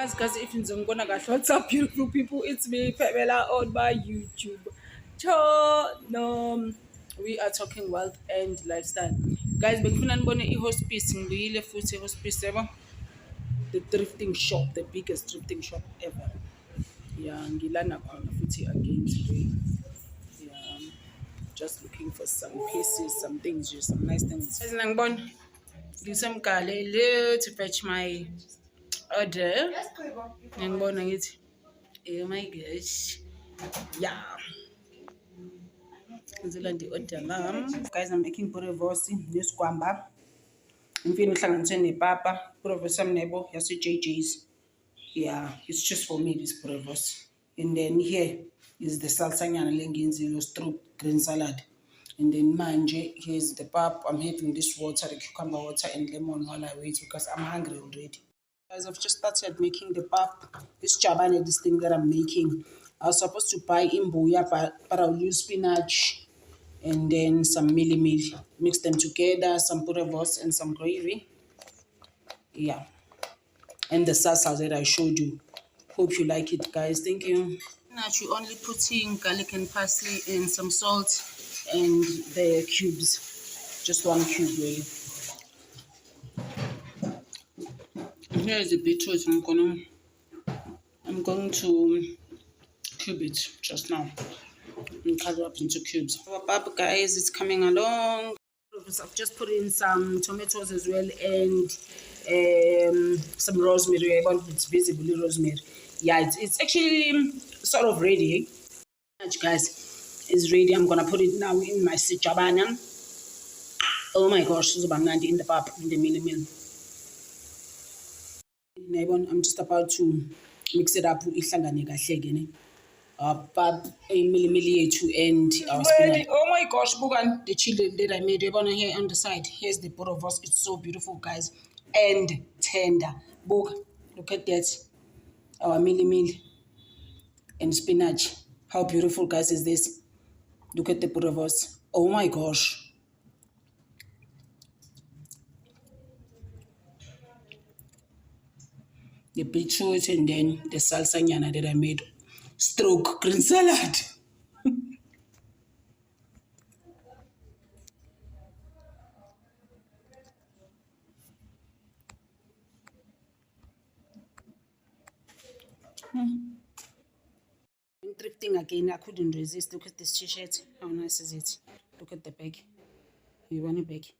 Guys, if you're gonna go, what's up, beautiful people? It's me, Pamela, on my YouTube channel. We are talking wealth and lifestyle. Guys, bengifuna nibone i-hospice, ngibuyile futhi i-hospice yabo. The thrifting shop, the biggest thrifting shop ever. Yeah, ngilana khona futhi again today. Yeah, just looking for some pieces, some things, just some nice things. Guys, nangibona ngisemgale to fetch my order. Ngibona ngithi oh my gosh, yeah, ngizela ndi order lam. Guys, I'm making boerewors neskwamba. Ngifuna uhlanganise nepapa. Boerewors am nebo yase JJ's. Yeah, it's just for me, this boerewors. And then here is the salsa nyana lengenzile stroke green salad. And then manje, here's the pap. I'm having this water, the cucumber water and lemon while I wait because I'm hungry already. Guys, I've just started making the pap. This chabane, this thing that I'm making. I was supposed to buy imbuya, but I'll use spinach and then some mealy. Mix them together, some boerewors and some gravy. Yeah. And the salsa that I showed you. Hope you like it, guys. Thank you. Now you're only putting garlic and parsley and some salt and the cubes. Just one cube, really. Here is the beetroot. I'm going to cube it just now and cut it up into cubes. Our pap, guys, it's coming along. I've just put in some tomatoes as well and some rosemary. I want it's visibly rosemary. Yeah, it's actually sort of ready. Guys, it's ready. I'm gonna put it now in my sijabana. Oh my gosh, it's banana in the pap, in the meal. I'm just about to mix it up. Pap a milli and our spinach. Oh my gosh, Bugan, the chili that I made here on the side. Here's the boerewors. It's so beautiful, guys, and tender. Look at that. Our milli and spinach. How beautiful, guys, is this? Look at the boerewors. Oh my gosh. The beetroot and then the salsa nyana that I made. Stroke green salad. Thrifting again, I couldn't resist. Look at this t-shirt. How nice is it? Look at the bag. You want a bag?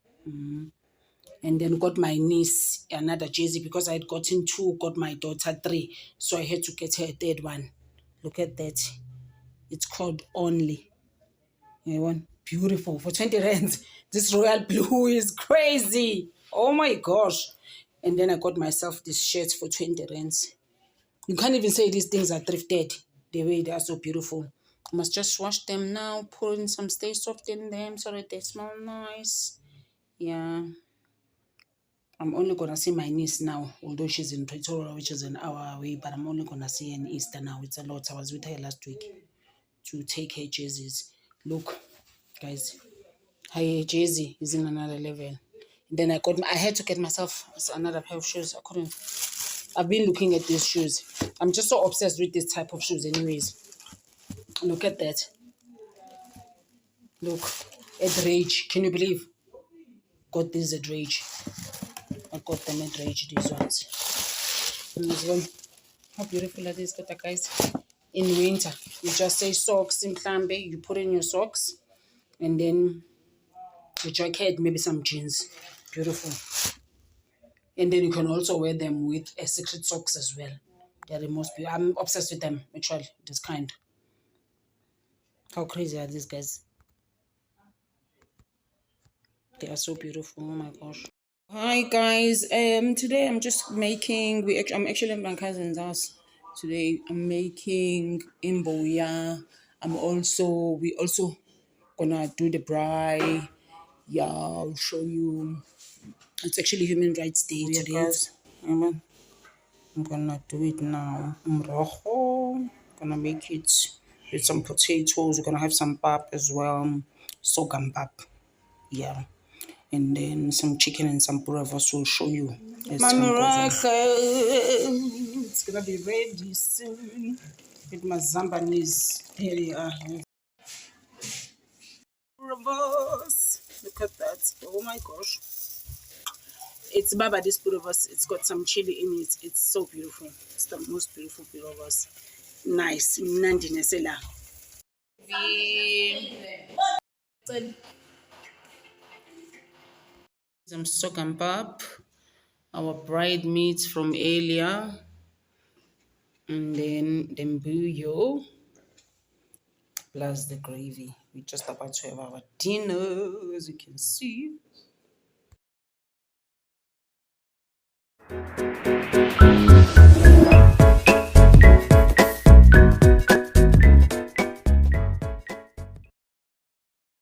And then got my niece another jersey because I had gotten 2, got my daughter 3. So I had to get her a 3rd one. Look at that. It's called Only. You want? Beautiful. For 20 rands. This royal blue is crazy. Oh my gosh. And then I got myself this shirt for 20 rands. You can't even say these things are thrifted. The way they are so beautiful. I must just wash them now. Pour in some Stay Soft in them so that they smell nice. Yeah. I'm only gonna see my niece now, although she's in Pretoria, which is an hour away, but I'm only gonna see her in Easter now. It's a lot. I was with her last week to take her jerseys. Look, guys, her jersey is in another level. And then I had to get myself another pair of shoes. I couldn't. I've been looking at these shoes. I'm just so obsessed with this type of shoes anyways. Look at that. Look at Rage. Can you believe? Got these at Rage. I got them at Rage, these ones. And this one. How beautiful are these, guys? In winter, you just say socks in Klambe. You put in your socks. And then your jacket, maybe some jeans. Beautiful. And then you can also wear them with a secret socks as well. They're the most beautiful. I'm obsessed with them, actually, this kind. How crazy are these, guys? They are so beautiful. Oh my gosh. Hi guys. Today I'm just making. I'm actually at my cousin's house. Today I'm making imbuya. We also gonna do the braai. Yeah, I'll show you. It's actually Human Rights Day today, guys. I'm gonna do it now. Gonna make it with some potatoes. We're gonna have some pap as well. Sorghum pap. Yeah. And then some chicken and some boerewors will show you as time goes on. It's gonna be ready soon with my Zambanese. Here they are. Puravas. Look at that. Oh my gosh. It's baba this puravas. It's got some chili in it. It's so beautiful. It's the most beautiful puravas. Nice. Mnandi nesela. Some stock and pap. Our bride meats from earlier. And then the bouillon plus the gravy. We're just about to have our dinner, as you can see.